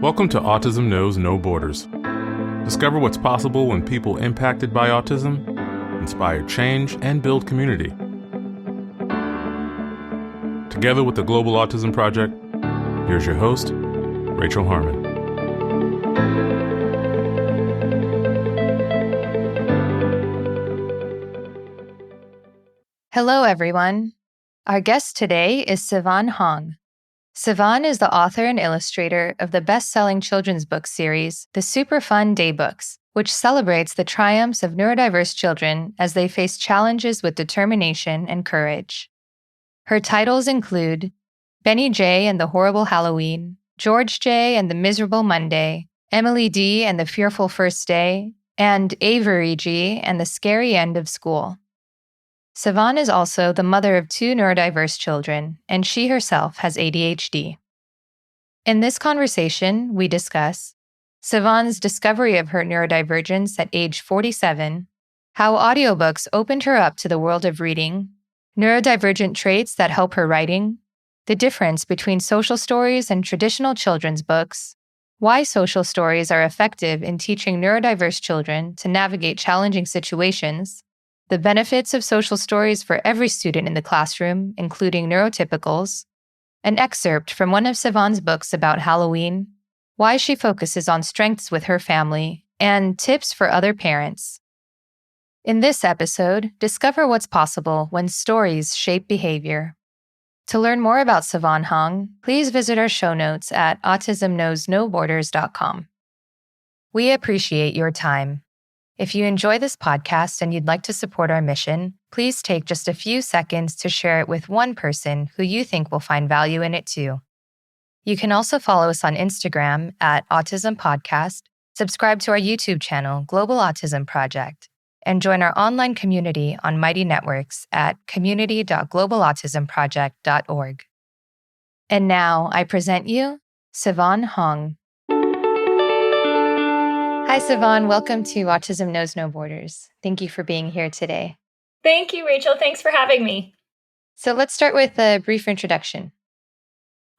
Welcome to Autism Knows No Borders. Discover what's possible when people impacted by autism inspire change and build community. Together with the Global Autism Project, here's your host, Rachel Harmon. Hello, everyone. Our guest today is Sivan Hong. Sivan is the author and illustrator of the best-selling children's book series, The Super Fun Day Books, which celebrates the triumphs of neurodiverse children as they face challenges with determination and courage. Her titles include Benny J. and the Horrible Halloween, George J. and the Miserable Monday, Emily D. and the Fearful First Day, and Avery G. and the Scary End of School. Sivan is also the mother of 2 neurodiverse children, and she herself has ADHD. In this conversation, we discuss Sivan's discovery of her neurodivergence at age 47, how audiobooks opened her up to the world of reading, neurodivergent traits that help her writing, the difference between social stories and traditional children's books, why social stories are effective in teaching neurodiverse children to navigate challenging situations, the benefits of social stories for every student in the classroom, including neurotypicals, an excerpt from one of Sivan's books about Halloween, why she focuses on strengths with her family, and tips for other parents. In this episode, discover what's possible when stories shape behavior. To learn more about Sivan Hong, please visit our show notes at autismknowsnoborders.com. We appreciate your time. If you enjoy this podcast and you'd like to support our mission, please take just a few seconds to share it with one person who you think will find value in it too. You can also follow us on Instagram at Autism Podcast, subscribe to our YouTube channel, Global Autism Project, and join our online community on Mighty Networks at community.globalautismproject.org. And now I present you, Sivan Hong. Hi, Sivan. Welcome to Autism Knows No Borders. Thank you for being here today. Thank you, Rachel. Thanks for having me. So let's start with a brief introduction.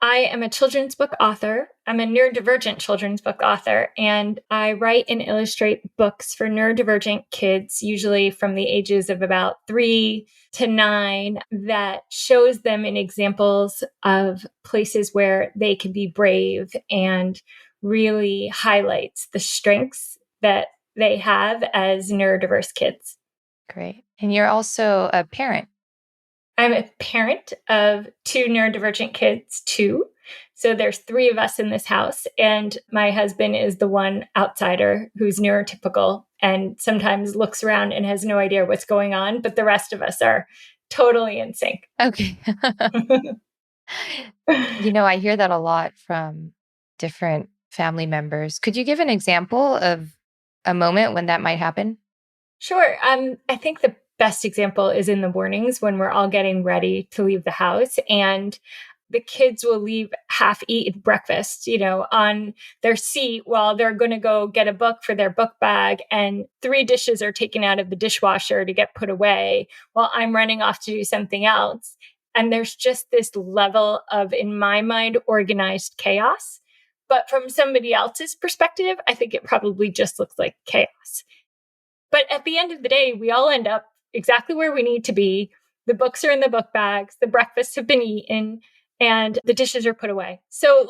I am a children's book author. I'm a neurodivergent children's book author, and I write and illustrate books for neurodivergent kids, usually from the ages of about 3 to 9, that shows them in examples of places where they can be brave and really highlights the strengths that they have as neurodiverse kids. Great. And you're also a parent. I'm a parent of 2 neurodivergent kids, too. So there's 3 of us in this house, and my husband is the one outsider who's neurotypical and sometimes looks around and has no idea what's going on, but the rest of us are totally in sync. Okay. I hear that a lot from different family members. Could you give an example of a moment when that might happen? Sure. I think the best example is in the mornings when we're all getting ready to leave the house, and the kids will leave half-eaten breakfast, on their seat while they're going to go get a book for their book bag, and 3 dishes are taken out of the dishwasher to get put away while I'm running off to do something else. And there's just this level of, in my mind, organized chaos. But from somebody else's perspective, I think it probably just looks like chaos. But at the end of the day, we all end up exactly where we need to be. The books are in the book bags, the breakfasts have been eaten, and the dishes are put away. So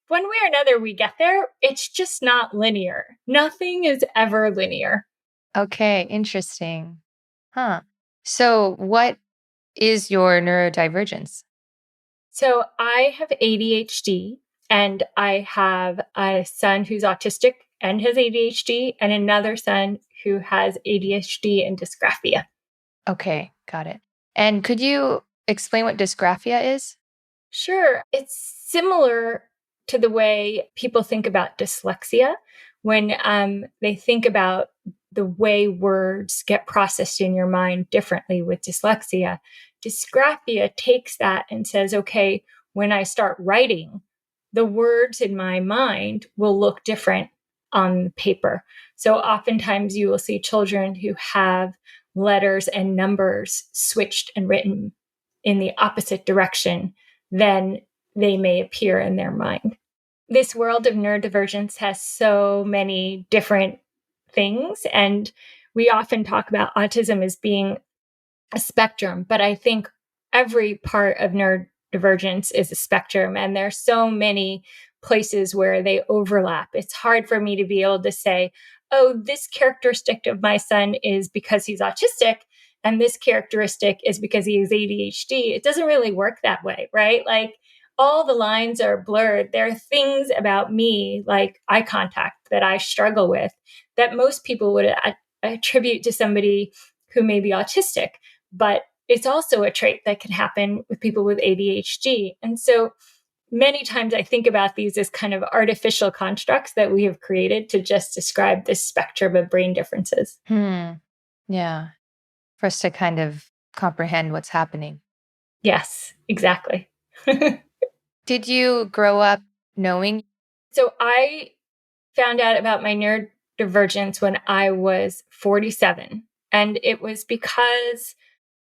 one way or another, we get there. It's just not linear. Nothing is ever linear. Okay, interesting. So what is your neurodivergence? So I have ADHD, and I have a son who's autistic and has ADHD, and another son who has ADHD and dysgraphia. Okay, got it. And could you explain what dysgraphia is? Sure. It's similar to the way people think about dyslexia when they think about the way words get processed in your mind differently with dyslexia. Dysgraphia takes that and says, okay, when I start writing, the words in my mind will look different on paper. So oftentimes you will see children who have letters and numbers switched and written in the opposite direction than they may appear in their mind. this world of neurodivergence has so many different things. And we often talk about autism as being a spectrum, but I think every part of neurodivergence is a spectrum. And there's so many places where they overlap. It's hard for me to be able to say, oh, this characteristic of my son is because he's autistic, and this characteristic is because he has ADHD. It doesn't really work that way, right? Like all the lines are blurred. There are things about me, like eye contact, that I struggle with that most people would attribute to somebody who may be autistic. But it's also a trait that can happen with people with ADHD. And so many times I think about these as kind of artificial constructs that we have created to just describe this spectrum of brain differences. Yeah. For us to kind of comprehend what's happening. Yes, exactly. Did you grow up knowing? So I found out about my neurodivergence when I was 47. And it was because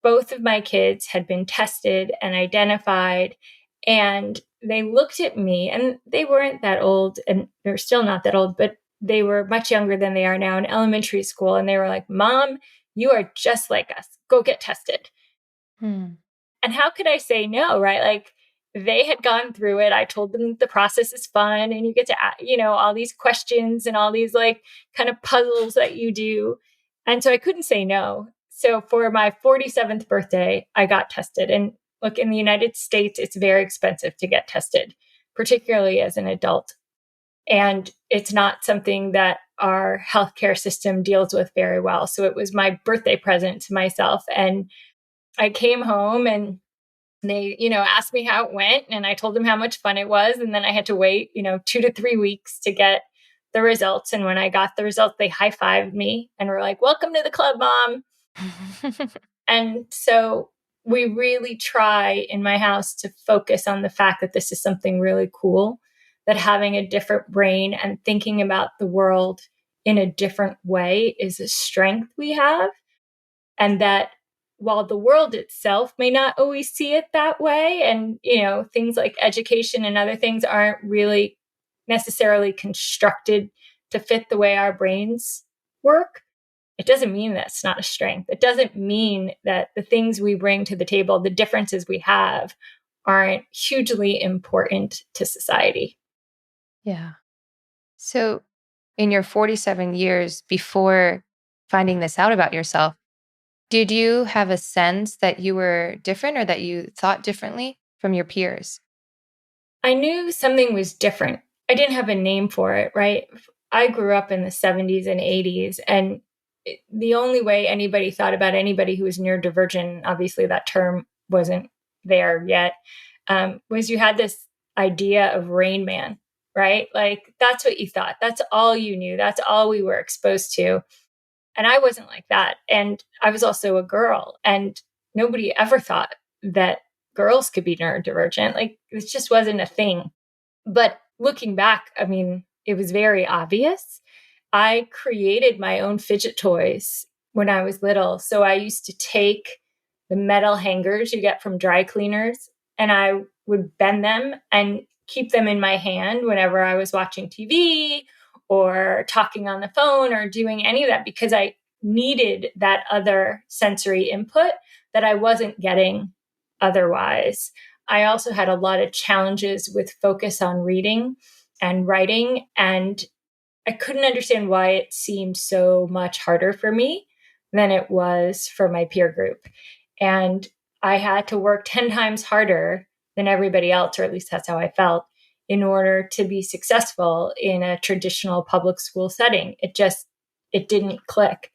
both of my kids had been tested and identified, and they looked at me, and they weren't that old, and they're still not that old, but they were much younger than they are now in elementary school. And they were like, Mom, you are just like us. Go get tested. And how could I say no, right? Like they had gone through it. I told them the process is fun and you get to, all these questions and all these like kind of puzzles that you do. And so I couldn't say no. So for my 47th birthday, I got tested. And look, in the United States, it's very expensive to get tested, particularly as an adult. And it's not something that our healthcare system deals with very well. So it was my birthday present to myself. And I came home and they, asked me how it went, and I told them how much fun it was. And then I had to wait, 2 to 3 weeks to get the results. And when I got the results, they high-fived me and were like, welcome to the club, Mom. And so we really try in my house to focus on the fact that this is something really cool, that having a different brain and thinking about the world in a different way is a strength we have. And that while the world itself may not always see it that way, and, things like education and other things aren't really necessarily constructed to fit the way our brains work, it doesn't mean that's not a strength. It doesn't mean that the things we bring to the table, the differences we have, aren't hugely important to society. Yeah. So in your 47 years before finding this out about yourself, did you have a sense that you were different or that you thought differently from your peers? I knew something was different. I didn't have a name for it, right? I grew up in the 70s and 80s, and the only way anybody thought about anybody who was neurodivergent, obviously that term wasn't there yet, was you had this idea of Rain Man, right? Like that's what you thought. That's all you knew. That's all we were exposed to. And I wasn't like that. And I was also a girl, and nobody ever thought that girls could be neurodivergent. Like it just wasn't a thing. But looking back, I mean, it was very obvious. I created my own fidget toys when I was little. So I used to take the metal hangers you get from dry cleaners, and I would bend them and keep them in my hand whenever I was watching TV or talking on the phone or doing any of that, because I needed that other sensory input that I wasn't getting otherwise. I also had a lot of challenges with focus on reading and writing, and I couldn't understand why it seemed so much harder for me than it was for my peer group. And I had to work 10 times harder than everybody else, or at least that's how I felt, in order to be successful in a traditional public school setting. It didn't click.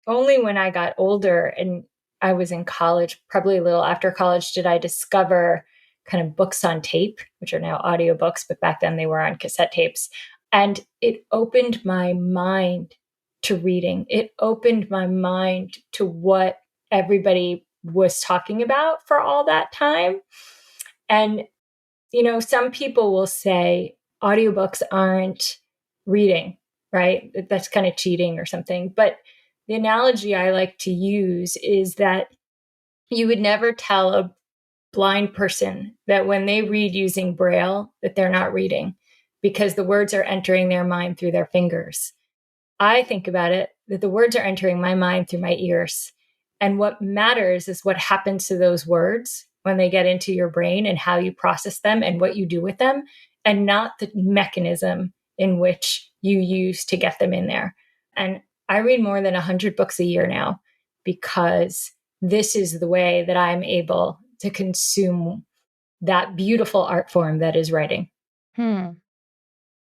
Only when I got older and I was in college, probably a little after college, did I discover kind of books on tape, which are now audiobooks, but back then they were on cassette tapes. And it opened my mind to reading. It opened my mind to what everybody was talking about for all that time. And, some people will say audiobooks aren't reading, right? That's kind of cheating or something. But the analogy I like to use is that you would never tell a blind person that when they read using Braille, that they're not reading. because the words are entering their mind through their fingers. I think about it that the words are entering my mind through my ears. And what matters is what happens to those words when they get into your brain and how you process them and what you do with them, and not the mechanism in which you use to get them in there. And I read more than 100 books a year now because this is the way that I'm able to consume that beautiful art form that is writing.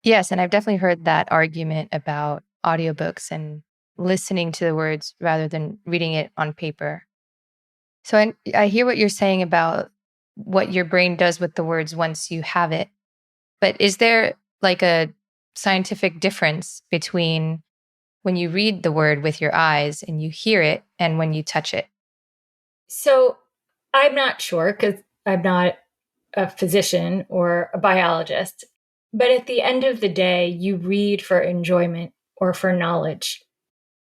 Yes, and I've definitely heard that argument about audiobooks and listening to the words rather than reading it on paper. So I hear what you're saying about what your brain does with the words once you have it. But is there like a scientific difference between when you read the word with your eyes and you hear it and when you touch it? So I'm not sure because I'm not a physician or a biologist. But at the end of the day, you read for enjoyment or for knowledge.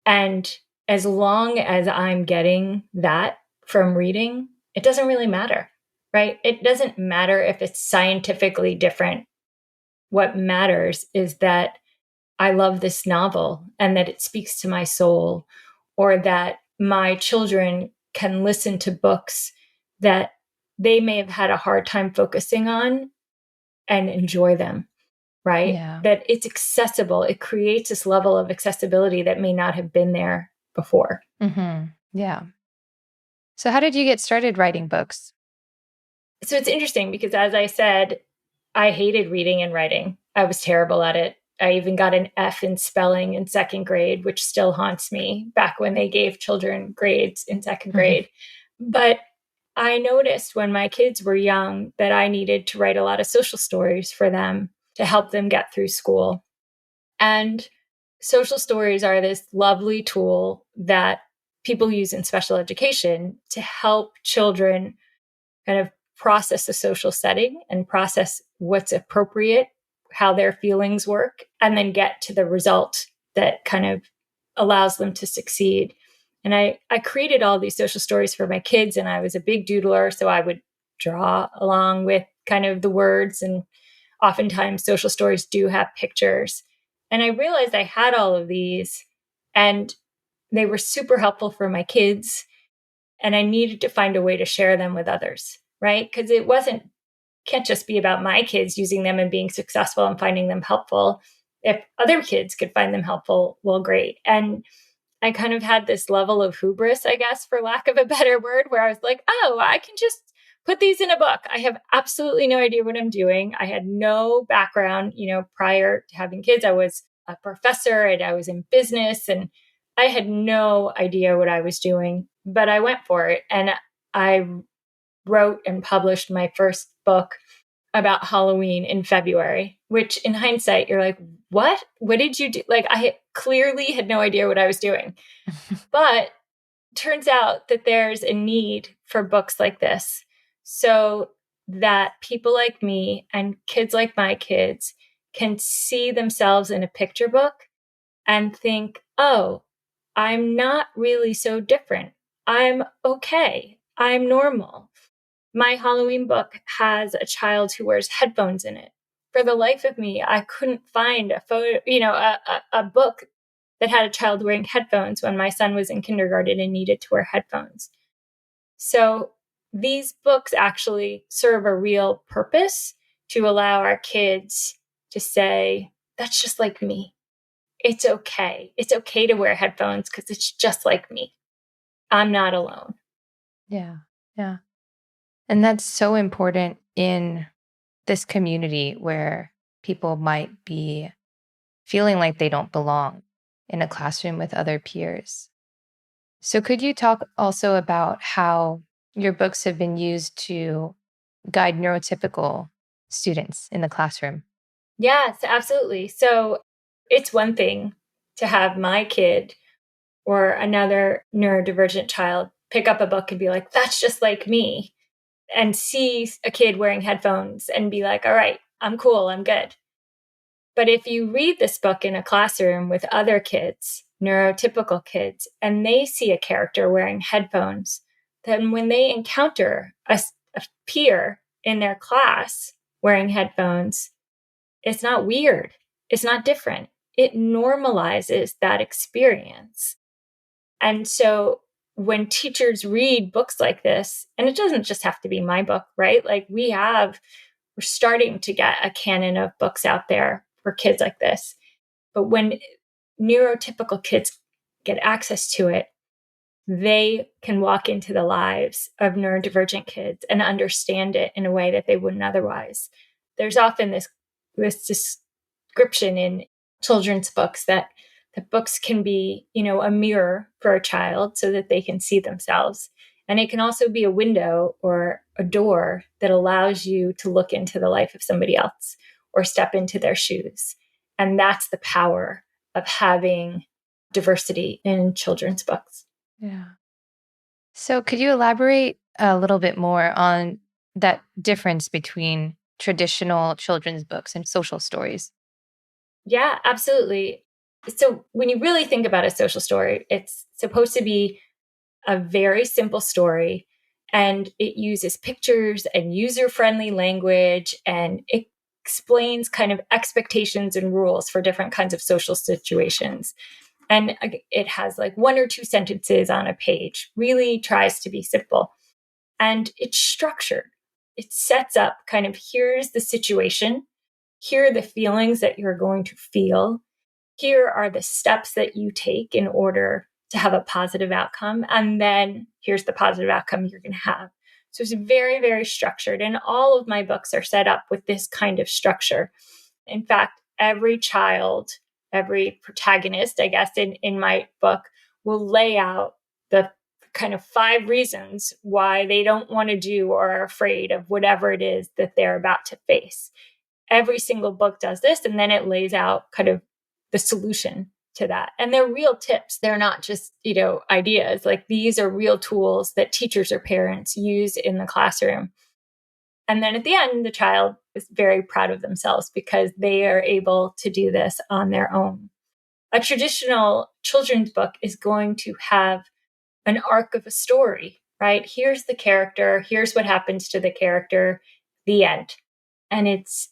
And as long as I'm getting that from reading, it doesn't really matter, right? It doesn't matter if it's scientifically different. What matters is that I love this novel and that it speaks to my soul, or that my children can listen to books that they may have had a hard time focusing on and enjoy them, right? Yeah. That it's accessible. It creates this level of accessibility that may not have been there before. Yeah. So how did you get started writing books? So it's interesting because, as I said, I hated reading and writing. I was terrible at it. I even got an F in spelling in second grade, which still haunts me back when they gave children grades in second grade. But I noticed when my kids were young that I needed to write a lot of social stories for them to help them get through school. And social stories are this lovely tool that people use in special education to help children kind of process the social setting and process what's appropriate, how their feelings work, and then get to the result that kind of allows them to succeed. And I created all these social stories for my kids, and I was a big doodler. So I would draw along with kind of the words. And oftentimes social stories do have pictures. And I realized I had all of these and they were super helpful for my kids. And I needed to find a way to share them with others, right? Because can't just be about my kids using them and being successful and finding them helpful. If other kids could find them helpful, well, great. And I kind of had this level of hubris, I guess, for lack of a better word, where I was like, oh, I can just put these in a book. I have absolutely no idea what I'm doing. I had no background, prior to having kids. I was a professor and I was in business and I had no idea what I was doing, but I went for it. And I wrote and published my first book about Halloween in February, which in hindsight, you're like, what? What did you do? Like, I clearly had no idea what I was doing. But turns out that there's a need for books like this so that people like me and kids like my kids can see themselves in a picture book and think, oh, I'm not really so different. I'm okay. I'm normal. My Halloween book has a child who wears headphones in it. For the life of me, I couldn't find a photo, a book that had a child wearing headphones when my son was in kindergarten and needed to wear headphones. So these books actually serve a real purpose to allow our kids to say, that's just like me. It's okay. It's okay to wear headphones because it's just like me. I'm not alone. Yeah. Yeah. And that's so important in this community where people might be feeling like they don't belong in a classroom with other peers. So, could you talk also about how your books have been used to guide neurotypical students in the classroom? Yes, absolutely. So it's one thing to have my kid or another neurodivergent child pick up a book and be like, that's just like me, and see a kid wearing headphones and be like, all right, I'm cool, I'm good. But if you read this book in a classroom with other kids, neurotypical kids, and they see a character wearing headphones, then when they encounter a peer in their class wearing headphones, It's not weird. It's not different. It normalizes that experience. And so when teachers read books like this, and it doesn't just have to be my book, right? Like we're starting to get a canon of books out there for kids like this. But when neurotypical kids get access to it, they can walk into the lives of neurodivergent kids and understand it in a way that they wouldn't otherwise. There's often this description in children's books that the books can be, a mirror for a child so that they can see themselves. And it can also be a window or a door that allows you to look into the life of somebody else or step into their shoes. And that's the power of having diversity in children's books. Yeah. So could you elaborate a little bit more on that difference between traditional children's books and social stories? Yeah, absolutely. So when you really think about a social story, it's supposed to be a very simple story, and it uses pictures and user-friendly language, and it explains kind of expectations and rules for different kinds of social situations. And it has like one or two sentences on a page, really tries to be simple. And it's structured. It sets up kind of, here's the situation, here are the feelings that you're going to feel, here are the steps that you take in order to have a positive outcome, and then here's the positive outcome you're going to have. So it's very, very structured. And all of my books are set up with this kind of structure. In fact, every child, every protagonist, I guess, in my book will lay out the kind of 5 reasons why they don't want to do or are afraid of whatever it is that they're about to face. Every single book does this, and then it lays out kind of the solution to that. And they're real tips. They're not just, ideas. Like these are real tools that teachers or parents use in the classroom. And then at the end, the child is very proud of themselves because they are able to do this on their own. A traditional children's book is going to have an arc of a story, right? Here's the character. Here's what happens to the character. The end. And it's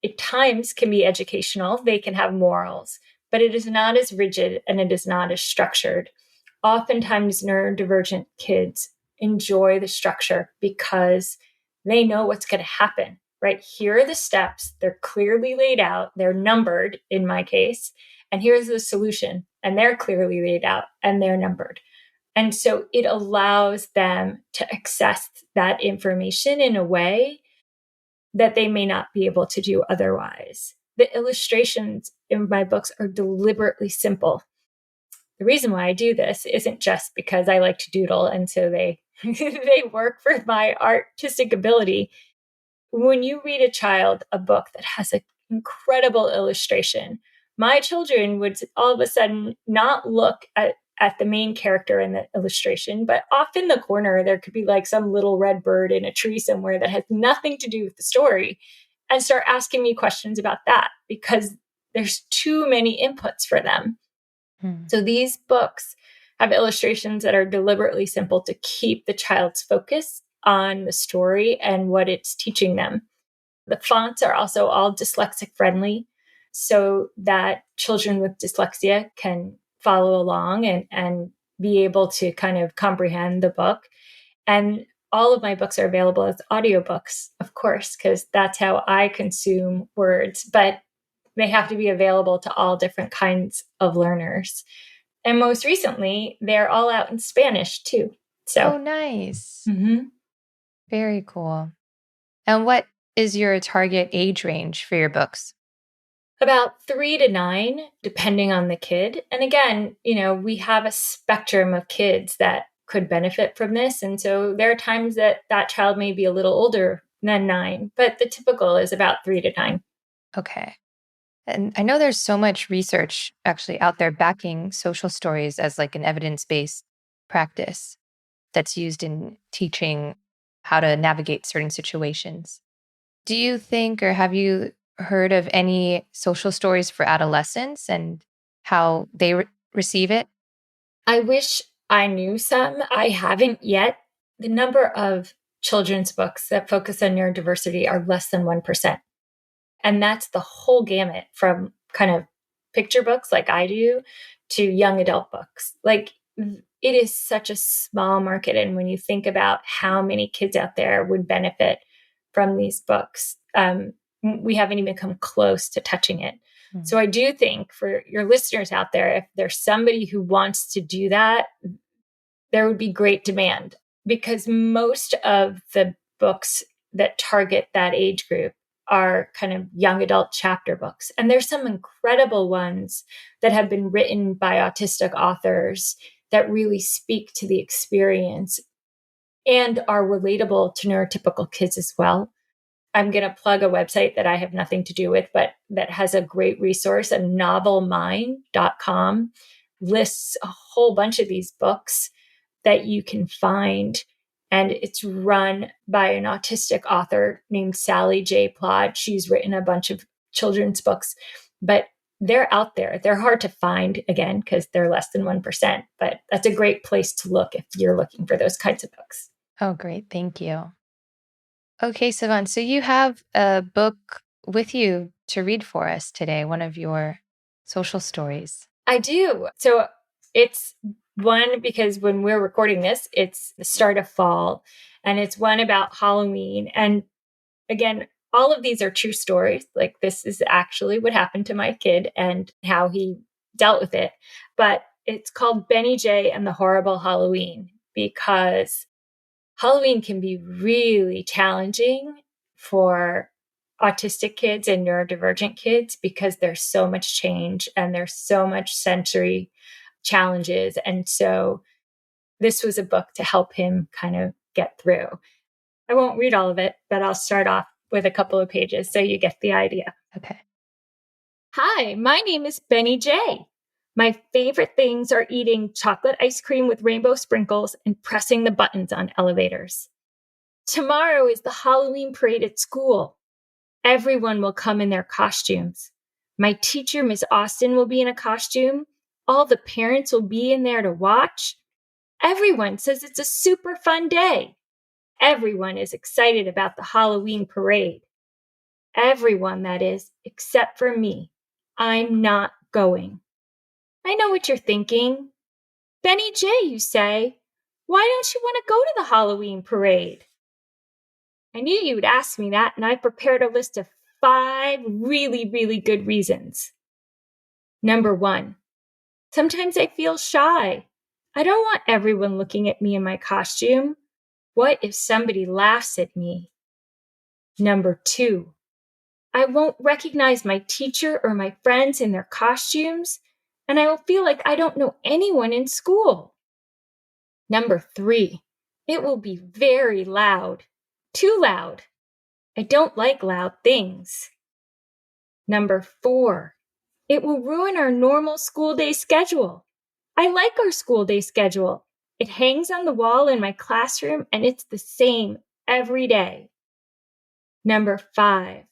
at times can be educational. They can have morals, but it is not as rigid and it is not as structured. Oftentimes, neurodivergent kids enjoy the structure because they know what's going to happen, right? Here are the steps. They're clearly laid out. They're numbered in my case. And here's the solution. And they're clearly laid out and they're numbered. And so it allows them to access that information in a way that they may not be able to do otherwise. The illustrations in my books are deliberately simple. The reason why I do this isn't just because I like to doodle and so they they work for my artistic ability. When you read a child a book that has an incredible illustration, my children would all of a sudden not look at the main character in the illustration, but off in the corner, there could be like some little red bird in a tree somewhere that has nothing to do with the story, and start asking me questions about that because there's too many inputs for them. So these books have illustrations that are deliberately simple to keep the child's focus on the story and what it's teaching them. The fonts are also all dyslexic friendly so that children with dyslexia can follow along and be able to kind of comprehend the book. And all of my books are available as audiobooks, of course, because that's how I consume words, but they have to be available to all different kinds of learners. And most recently, they're all out in Spanish too. So, Oh, nice. mhm. Very cool. And what is your target age range for your books? About 3 to 9, depending on the kid. And again, we have a spectrum of kids that could benefit from this. And so there are times that child may be a little older than 9, but the typical is about 3 to 9. Okay. And I know there's so much research actually out there backing social stories as like an evidence-based practice that's used in teaching how to navigate certain situations. Do you think, or have you heard of any social stories for adolescents and how they receive it? I wish I knew some. I haven't yet. The number of children's books that focus on neurodiversity are less than 1%. And that's the whole gamut from kind of picture books like I do to young adult books. Like it is such a small market. And when you think about how many kids out there would benefit from these books, we haven't even come close to touching it. So I do think for your listeners out there, if there's somebody who wants to do that, there would be great demand, because most of the books that target that age group are kind of young adult chapter books. And there's some incredible ones that have been written by autistic authors that really speak to the experience and are relatable to neurotypical kids as well. I'm going to plug a website that I have nothing to do with, but that has a great resource, a novelmind.com lists a whole bunch of these books that you can find. And it's run by an autistic author named Sally J. Plod. She's written a bunch of children's books, but they're out there. They're hard to find, again, because they're less than 1%. But that's a great place to look if you're looking for those kinds of books. Oh, great. Thank you. Okay, Sivan, so you have a book with you to read for us today, one of your social stories. I do. So it's one, because when we're recording this, it's the start of fall, and it's one about Halloween. And again, all of these are true stories. Like, this is actually what happened to my kid and how he dealt with it. But it's called Benny J and the Horrible Halloween, because Halloween can be really challenging for autistic kids and neurodivergent kids, because there's so much change and there's so much sensory challenges. And so this was a book to help him kind of get through. I won't read all of it, but I'll start off with a couple of pages so you get the idea. Okay. Hi, my name is Benny J. My favorite things are eating chocolate ice cream with rainbow sprinkles and pressing the buttons on elevators. Tomorrow is the Halloween parade at school. Everyone will come in their costumes. My teacher, Miss Austin, will be in a costume. All the parents will be in there to watch. Everyone says it's a super fun day. Everyone is excited about the Halloween parade. Everyone, that is, except for me. I'm not going. I know what you're thinking. Benny J, you say. Why don't you want to go to the Halloween parade? I knew you would ask me that, and I've prepared a list of 5 really, really good reasons. Number 1, sometimes I feel shy. I don't want everyone looking at me in my costume. What if somebody laughs at me? Number 2, I won't recognize my teacher or my friends in their costumes, and I will feel like I don't know anyone in school. Number 3, it will be very loud. Too loud. I don't like loud things. Number 4, it will ruin our normal school day schedule. I like our school day schedule. It hangs on the wall in my classroom, and it's the same every day. Number 5,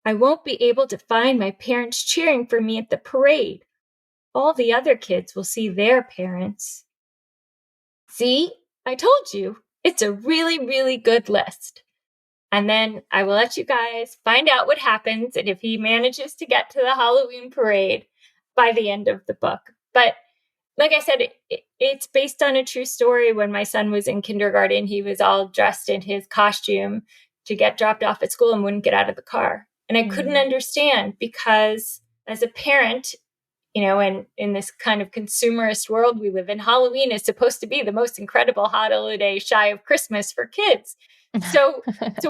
I won't be able to find my parents cheering for me at the parade. All the other kids will see their parents. See, I told you, it's a really, really good list. And then I will let you guys find out what happens and if he manages to get to the Halloween parade by the end of the book. But like I said, it's based on a true story. When my son was in kindergarten, he was all dressed in his costume to get dropped off at school and wouldn't get out of the car. And I couldn't understand, because as a parent, you know, and in this kind of consumerist world we live in, Halloween is supposed to be the most incredible holiday shy of Christmas for kids. So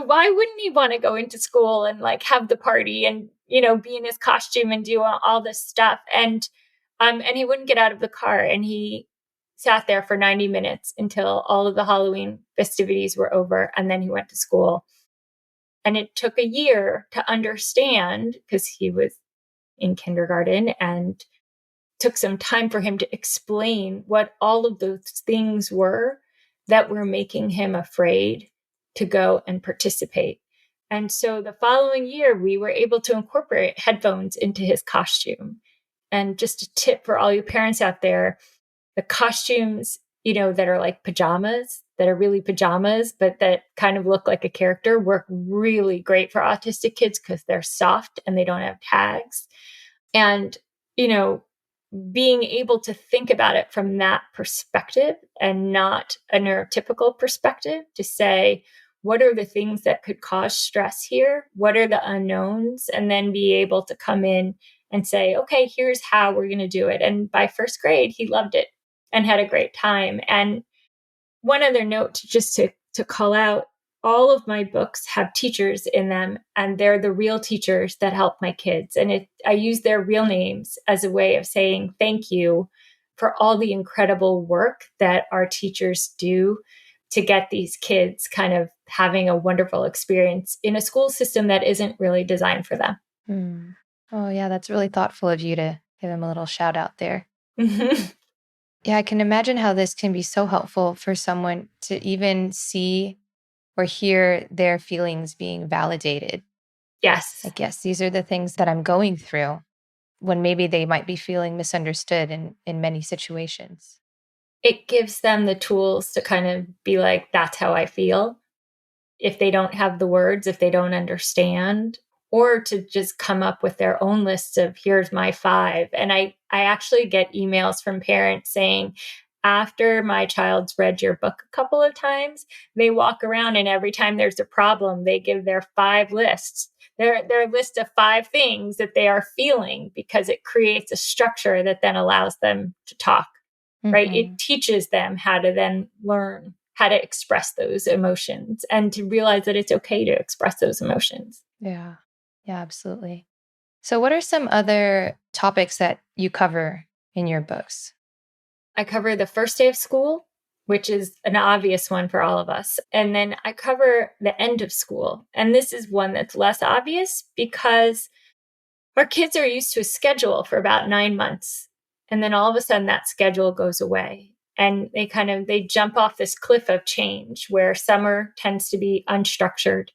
why wouldn't he want to go into school and like have the party and, you know, be in his costume and do all this stuff? And he wouldn't get out of the car, and he sat there for 90 minutes until all of the Halloween festivities were over, and then he went to school. And it took a year to understand, because he was in kindergarten, and took some time for him to explain what all of those things were that were making him afraid to go and participate. And so the following year, we were able to incorporate headphones into his costume. And just a tip for all you parents out there, the costumes, you know, that are like pajamas that are really pajamas, but that kind of look like a character work really great for autistic kids because they're soft and they don't have tags. And, you know, being able to think about it from that perspective and not a neurotypical perspective to say, what are the things that could cause stress here? What are the unknowns? And then be able to come in and say, okay, here's how we're going to do it. And by first grade, he loved it and had a great time. And one other note to call out, all of my books have teachers in them, and they're the real teachers that help my kids. And I use their real names as a way of saying thank you for all the incredible work that our teachers do to get these kids kind of having a wonderful experience in a school system that isn't really designed for them. Mm. Oh, yeah, that's really thoughtful of you to give him a little shout out there. Yeah, I can imagine how this can be so helpful for someone to even see or hear their feelings being validated. Yes. Like, yes, these are the things that I'm going through, when maybe they might be feeling misunderstood in many situations. It gives them the tools to kind of be like, that's how I feel. If they don't have the words, if they don't understand, or to just come up with their own list of here's my 5. And I actually get emails from parents saying, after my child's read your book a couple of times, they walk around and every time there's a problem, they give their 5 lists, their list of 5 things that they are feeling, because it creates a structure that then allows them to talk, right? It teaches them how to then learn how to express those emotions and to realize that it's okay to express those emotions. Yeah. Yeah, absolutely. So what are some other topics that you cover in your books? I cover the first day of school, which is an obvious one for all of us. And then I cover the end of school. And this is one that's less obvious because our kids are used to a schedule for about 9 months. And then all of a sudden that schedule goes away. And they jump off this cliff of change where summer tends to be unstructured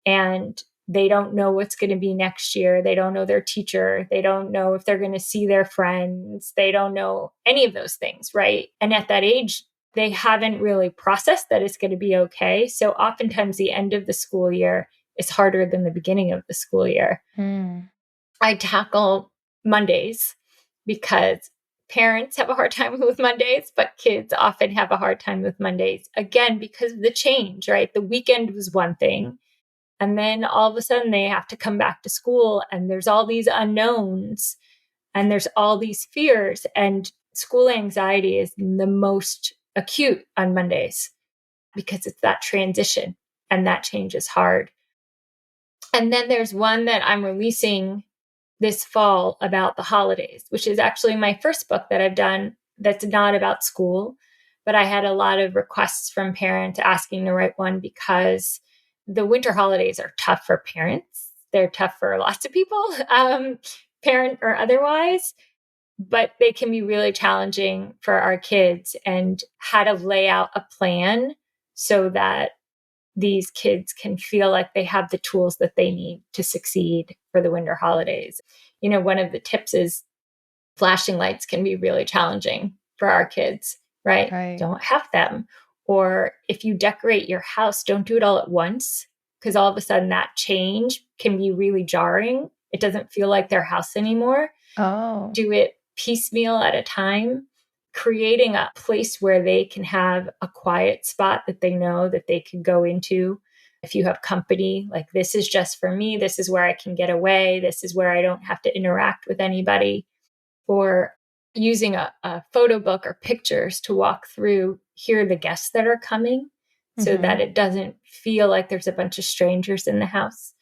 and they don't know what's going to be next year. They don't know their teacher. They don't know if they're going to see their friends. They don't know any of those things, right? And at that age, they haven't really processed that it's going to be okay. So oftentimes the end of the school year is harder than the beginning of the school year. I tackle Mondays because parents have a hard time with Mondays, but kids often have a hard time with Mondays. Again, because of the change, right? The weekend was one thing. And then all of a sudden they have to come back to school and there's all these unknowns and there's all these fears. And school anxiety is the most acute on Mondays because it's that transition and that change is hard. And then there's one that I'm releasing this fall about the holidays, which is actually my first book that I've done that's not about school. But I had a lot of requests from parents asking to write one because the winter holidays are tough for parents. They're tough for lots of people, parent or otherwise, but they can be really challenging for our kids, and how to lay out a plan so that these kids can feel like they have the tools that they need to succeed for the winter holidays. You know, one of the tips is flashing lights can be really challenging for our kids, right? Don't have them. Or if you decorate your house, don't do it all at once, because all of a sudden that change can be really jarring. It doesn't feel like their house anymore. Oh. Do it piecemeal at a time, creating a place where they can have a quiet spot that they know that they can go into. If you have company, like, this is just for me, this is where I can get away, this is where I don't have to interact with anybody. Or using a photo book or pictures to walk through, here are the guests that are coming, so that it doesn't feel like there's a bunch of strangers in the house.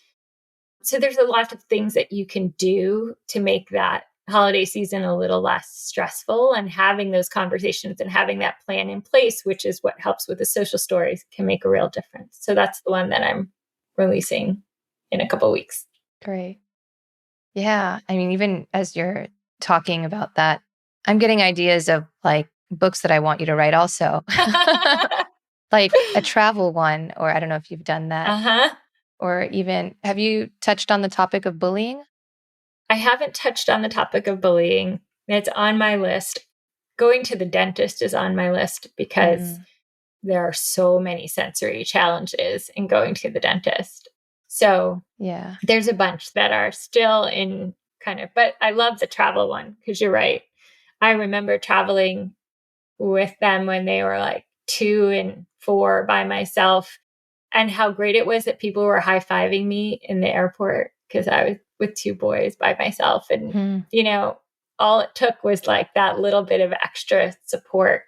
So there's a lot of things that you can do to make that holiday season a little less stressful, and having those conversations and having that plan in place, which is what helps with the social stories, can make a real difference. So that's the one that I'm releasing in a couple of weeks. Great. Yeah. I mean, even as you're talking about that, I'm getting ideas of like books that I want you to write also. Like a travel one, or I don't know if you've done that. Or even, have you touched on the topic of bullying? I haven't touched on the topic of bullying. It's on my list. Going to the dentist is on my list because there are so many sensory challenges in going to the dentist. So Yeah. there's a bunch that are still in kind of, but I love the travel one because you're right. I remember traveling with them when they were like 2 and 4 by myself, and how great it was that people were high-fiving me in the airport because I was with 2 boys by myself. And, all it took was like that little bit of extra support.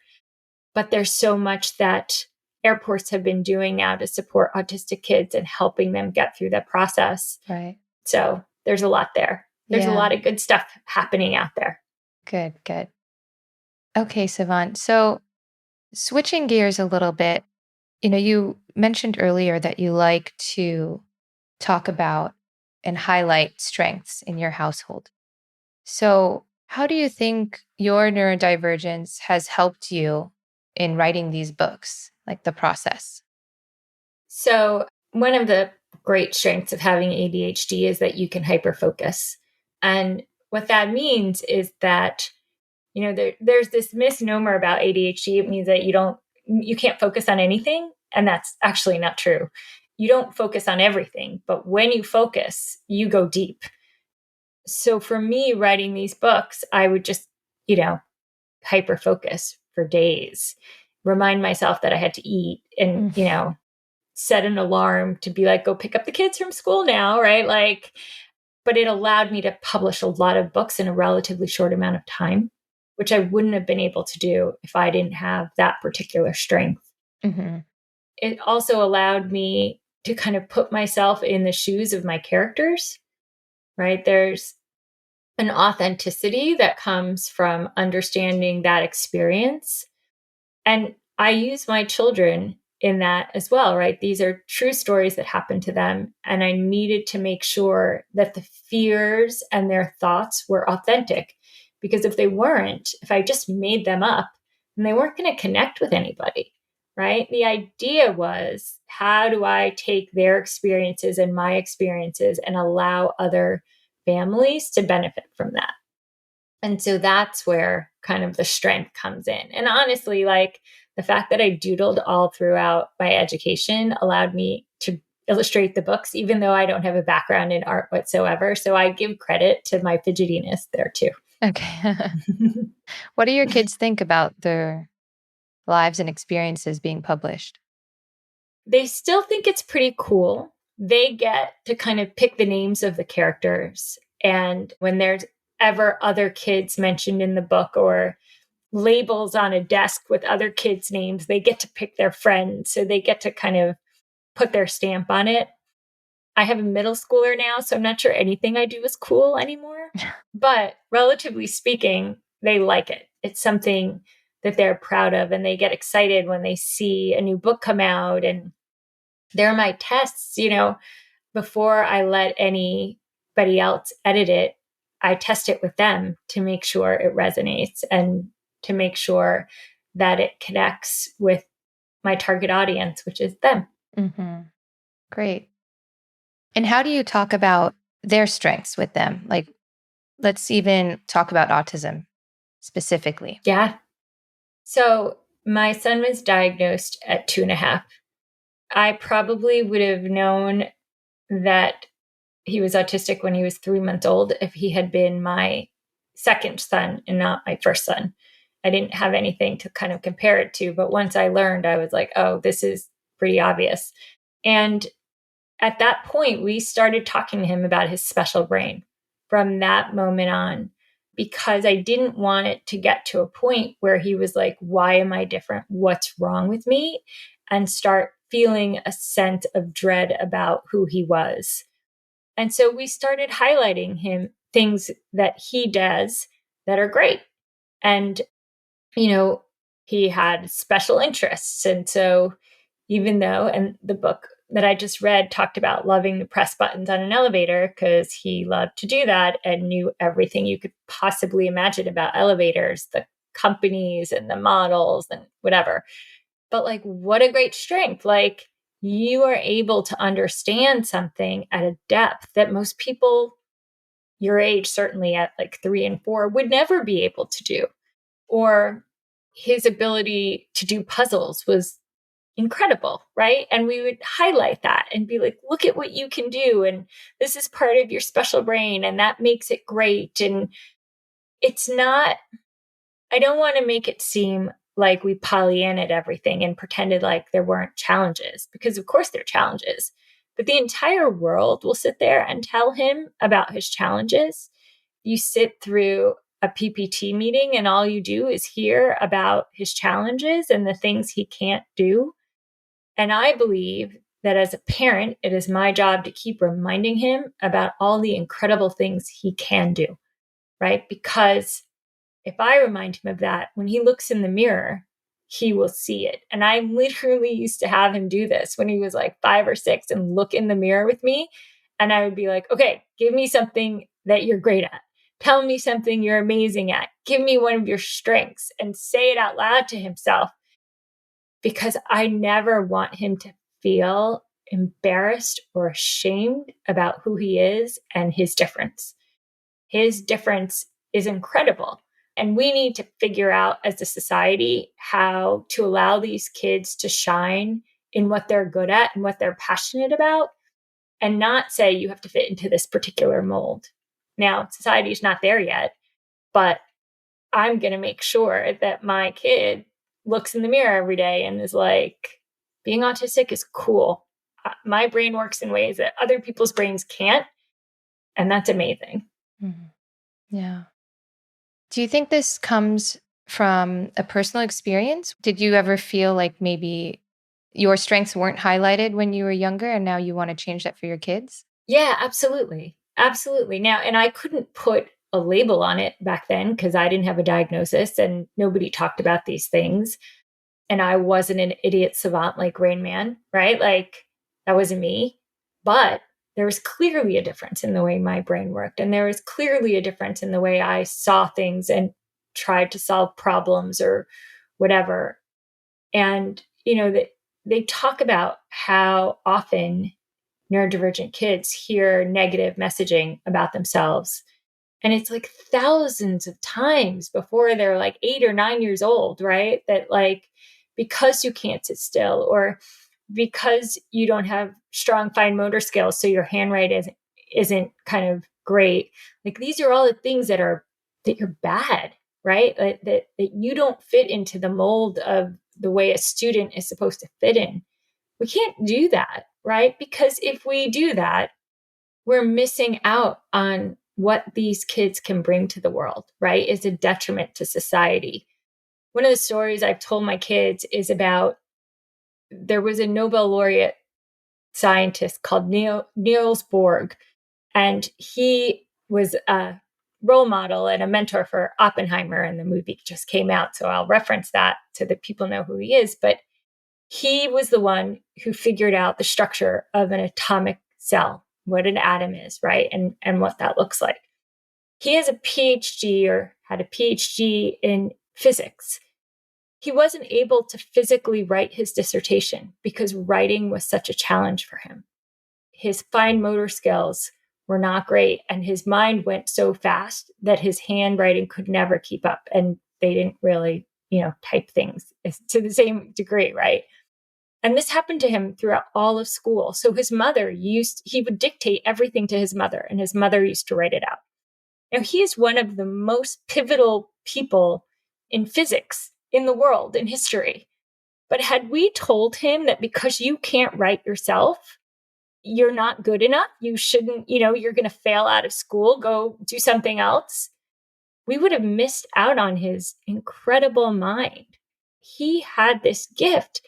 But there's so much that airports have been doing now to support autistic kids and helping them get through the process. Right. So there's a lot there. There's a lot of good stuff happening out there. Good. Okay, Sivan. So switching gears a little bit, you mentioned earlier that you like to talk about and highlight strengths in your household. So, how do you think your neurodivergence has helped you in writing these books, like the process? So, one of the great strengths of having ADHD is that you can hyperfocus. And what that means is that, there's this misnomer about ADHD. It means that you can't focus on anything. And that's actually not true. You don't focus on everything, but when you focus, you go deep. So for me, writing these books, I would just, hyper focus for days, remind myself that I had to eat and, set an alarm to be like, go pick up the kids from school now, right? But it allowed me to publish a lot of books in a relatively short amount of time, which I wouldn't have been able to do if I didn't have that particular strength. Mm-hmm. It also allowed me to kind of put myself in the shoes of my characters, right? There's an authenticity that comes from understanding that experience. And I use my children in that as well, right? These are true stories that happened to them. And I needed to make sure that the fears and their thoughts were authentic. Because if they weren't, if I just made them up, then they weren't going to connect with anybody, right? The idea was, how do I take their experiences and my experiences and allow other families to benefit from that? And so that's where kind of the strength comes in. And honestly, the fact that I doodled all throughout my education allowed me to illustrate the books, even though I don't have a background in art whatsoever. So I give credit to my fidgetiness there too. Okay. What do your kids think about their lives and experiences being published? They still think it's pretty cool. They get to kind of pick the names of the characters. And when there's ever other kids mentioned in the book or labels on a desk with other kids' names, they get to pick their friends. So they get to kind of put their stamp on it. I have a middle schooler now, so I'm not sure anything I do is cool anymore. But relatively speaking, they like it. It's something that they're proud of, and they get excited when they see a new book come out. And they're my tests, before I let anybody else edit it, I test it with them to make sure it resonates and to make sure that it connects with my target audience, which is them. Mm-hmm. Great. And how do you talk about their strengths with them? Like, let's even talk about autism specifically. Yeah. So my son was diagnosed at 2.5. I probably would have known that he was autistic when he was 3 months old if he had been my second son and not my first son. I didn't have anything to kind of compare it to, but once I learned, I was like, oh, this is pretty obvious. And at that point, we started talking to him about his special brain from that moment on, because I didn't want it to get to a point where he was like, why am I different? What's wrong with me? And start feeling a sense of dread about who he was. And so we started highlighting him things that he does that are great. And, he had special interests. And so even though, and the book that I just read talked about loving the press buttons on an elevator because he loved to do that and knew everything you could possibly imagine about elevators, the companies and the models and whatever. But what a great strength. You are able to understand something at a depth that most people your age, certainly at 3 and 4, would never be able to do. Or his ability to do puzzles was incredible, right? And we would highlight that and be like, look at what you can do. And this is part of your special brain, and that makes it great. And it's not, I don't want to make it seem like we Pollyannaed everything and pretended like there weren't challenges, because of course there are challenges. But the entire world will sit there and tell him about his challenges. You sit through a PPT meeting and all you do is hear about his challenges and the things he can't do. And I believe that as a parent, it is my job to keep reminding him about all the incredible things he can do, right? Because if I remind him of that, when he looks in the mirror, he will see it. And I literally used to have him do this when he was like 5 or 6 and look in the mirror with me. And I would be like, okay, give me something that you're great at. Tell me something you're amazing at. Give me one of your strengths, and say it out loud to himself, because I never want him to feel embarrassed or ashamed about who he is and his difference. His difference is incredible. And we need to figure out as a society how to allow these kids to shine in what they're good at and what they're passionate about, and not say you have to fit into this particular mold. Now, society is not there yet, but I'm going to make sure that my kid looks in the mirror every day and is like, being autistic is cool. My brain works in ways that other people's brains can't. And that's amazing. Mm-hmm. Yeah. Do you think this comes from a personal experience? Did you ever feel like maybe your strengths weren't highlighted when you were younger and now you want to change that for your kids? Yeah, absolutely. Absolutely. Now, and I couldn't put a label on it back then because I didn't have a diagnosis and nobody talked about these things. And I wasn't an idiot savant like Rain Man, right? Like that wasn't me. But there was clearly a difference in the way my brain worked. And there was clearly a difference in the way I saw things and tried to solve problems or whatever. And, they talk about how often neurodivergent kids hear negative messaging about themselves. And it's like thousands of times before they're like 8 or 9 years old, right? That like, because you can't sit still, or because you don't have strong fine motor skills, so your handwriting isn't kind of great. Like these are all the things that you're bad, right? Like, that you don't fit into the mold of the way a student is supposed to fit in. We can't do that, right? Because if we do that, we're missing out on what these kids can bring to the world, right? It's a detriment to society. One of the stories I've told my kids is about, there was a Nobel laureate scientist called Niels Bohr, and he was a role model and a mentor for Oppenheimer, and the movie just came out, so I'll reference that so that people know who he is. But he was the one who figured out the structure of an atomic cell, what an atom is, right? And what that looks like. He has a PhD, or had a PhD in physics. He wasn't able to physically write his dissertation because writing was such a challenge for him. His fine motor skills were not great, and his mind went so fast that his handwriting could never keep up, and they didn't really, type things to the same degree, right? And this happened to him throughout all of school. So his mother he would dictate everything to his mother, and his mother used to write it out. Now, he is one of the most pivotal people in physics in the world, in history. But had we told him that because you can't write yourself, you're not good enough, you shouldn't, you're going to fail out of school, go do something else, we would have missed out on his incredible mind. He had this gift.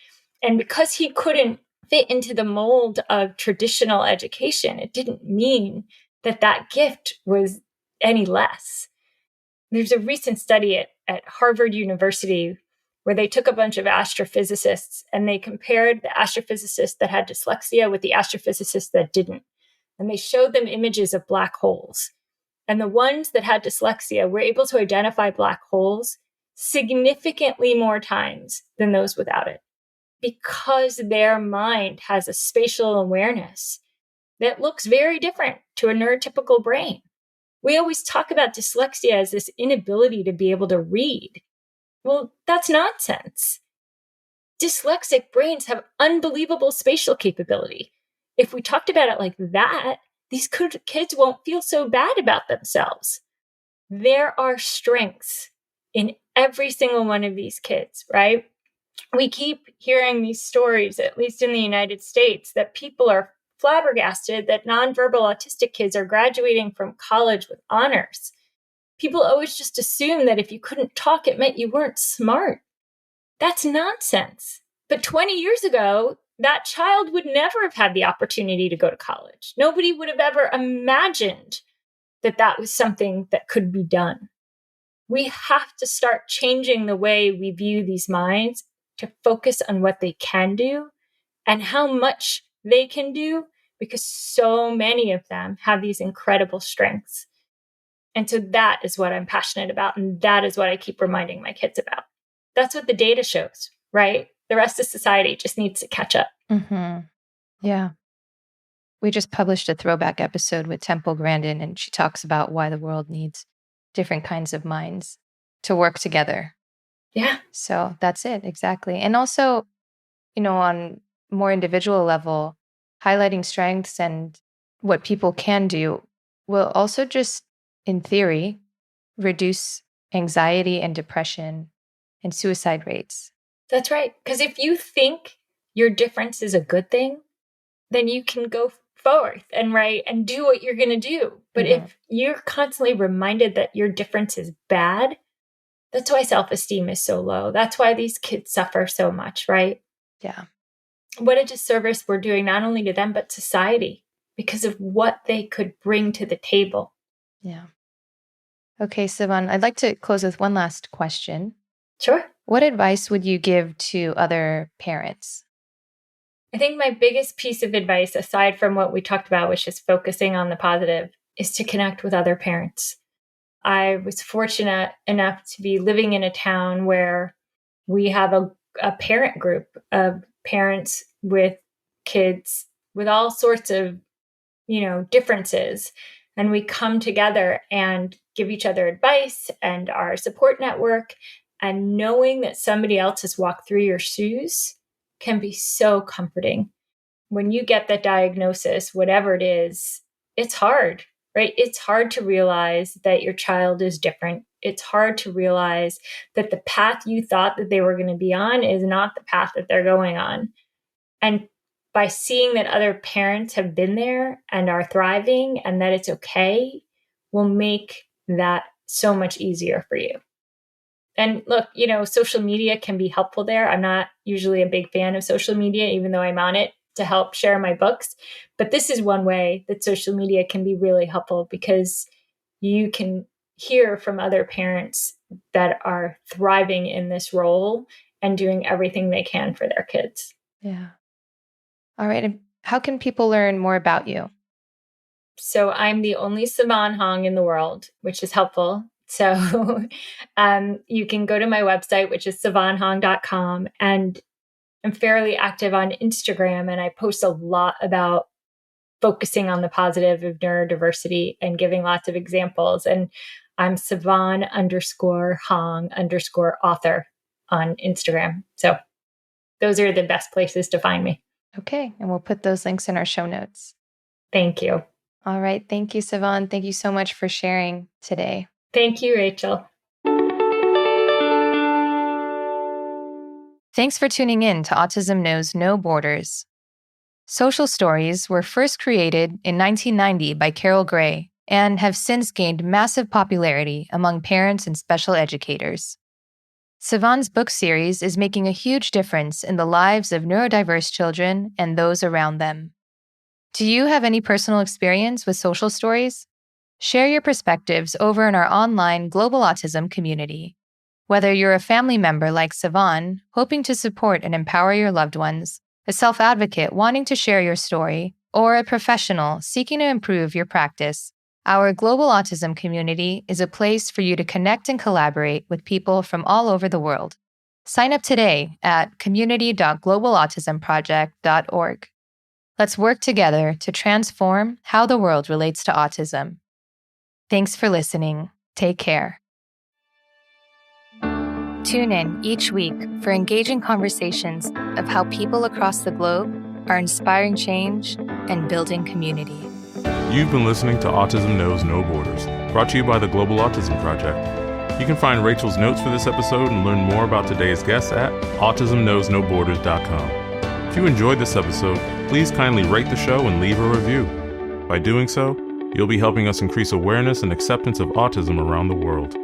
And because he couldn't fit into the mold of traditional education, it didn't mean that gift was any less. There's a recent study at Harvard University where they took a bunch of astrophysicists and they compared the astrophysicists that had dyslexia with the astrophysicists that didn't. And they showed them images of black holes. And the ones that had dyslexia were able to identify black holes significantly more times than those without it, because their mind has a spatial awareness that looks very different to a neurotypical brain. We always talk about dyslexia as this inability to be able to read. Well, that's nonsense. dyslexic brains have unbelievable spatial capability. If we talked about it like that, these kids won't feel so bad about themselves. There are strengths in every single one of these kids, right? We keep hearing these stories, at least in the United States, that people are flabbergasted that nonverbal autistic kids are graduating from college with honors. People always just assume that if you couldn't talk, it meant you weren't smart. That's nonsense. But 20 years ago, that child would never have had the opportunity to go to college. Nobody would have ever imagined that that was something that could be done. We have to start changing the way we view these minds to focus on what they can do and how much they can do, because so many of them have these incredible strengths. And so that is what I'm passionate about. And that is what I keep reminding my kids about. That's what the data shows, right? The rest of society just needs to catch up. Mm-hmm. Yeah. We just published a throwback episode with Temple Grandin, and she talks about why the world needs different kinds of minds to work together. Yeah. So that's it. Exactly. And also, on more individual level, highlighting strengths and what people can do will also just, in theory, reduce anxiety and depression and suicide rates. That's right. Because if you think your difference is a good thing, then you can go forth and do what you're going to do. But if you're constantly reminded that your difference is bad, that's why self-esteem is so low. That's why these kids suffer so much, right? Yeah. What a disservice we're doing, not only to them, but society, because of what they could bring to the table. Yeah. Okay, Sivan, I'd like to close with one last question. Sure. What advice would you give to other parents? I think my biggest piece of advice, aside from what we talked about, which is focusing on the positive, is to connect with other parents. I was fortunate enough to be living in a town where we have a parent group of parents with kids with all sorts of, differences. And we come together and give each other advice and our support network. And knowing that somebody else has walked through your shoes can be so comforting. When you get that diagnosis, whatever it is, it's hard, right? It's hard to realize that your child is different. It's hard to realize that the path you thought that they were going to be on is not the path that they're going on. And by seeing that other parents have been there and are thriving and that it's okay, will make that so much easier for you. And look, social media can be helpful there. I'm not usually a big fan of social media, even though I'm on it to help share my books. But this is one way that social media can be really helpful, because you can hear from other parents that are thriving in this role and doing everything they can for their kids. Yeah. All right. And how can people learn more about you? So I'm the only Sivan Hong in the world, which is helpful. So you can go to my website, which is sivanhong.com, and I'm fairly active on Instagram, and I post a lot about focusing on the positive of neurodiversity and giving lots of examples. And I'm Sivan_Hong_author on Instagram. So those are the best places to find me. Okay. And we'll put those links in our show notes. Thank you. All right. Thank you, Sivan. Thank you so much for sharing today. Thank you, Rachel. Thanks for tuning in to Autism Knows No Borders. Social stories were first created in 1990 by Carol Gray and have since gained massive popularity among parents and special educators. Sivan's book series is making a huge difference in the lives of neurodiverse children and those around them. Do you have any personal experience with social stories? Share your perspectives over in our online global autism community. Whether you're a family member like Sivan, hoping to support and empower your loved ones, a self-advocate wanting to share your story, or a professional seeking to improve your practice, our global autism community is a place for you to connect and collaborate with people from all over the world. Sign up today at community.globalautismproject.org. Let's work together to transform how the world relates to autism. Thanks for listening. Take care. Tune in each week for engaging conversations of how people across the globe are inspiring change and building community. You've been listening to Autism Knows No Borders, brought to you by the Global Autism Project. You can find Rachel's notes for this episode and learn more about today's guests at autismknowsnoborders.com. If you enjoyed this episode, please kindly rate the show and leave a review. By doing so, you'll be helping us increase awareness and acceptance of autism around the world.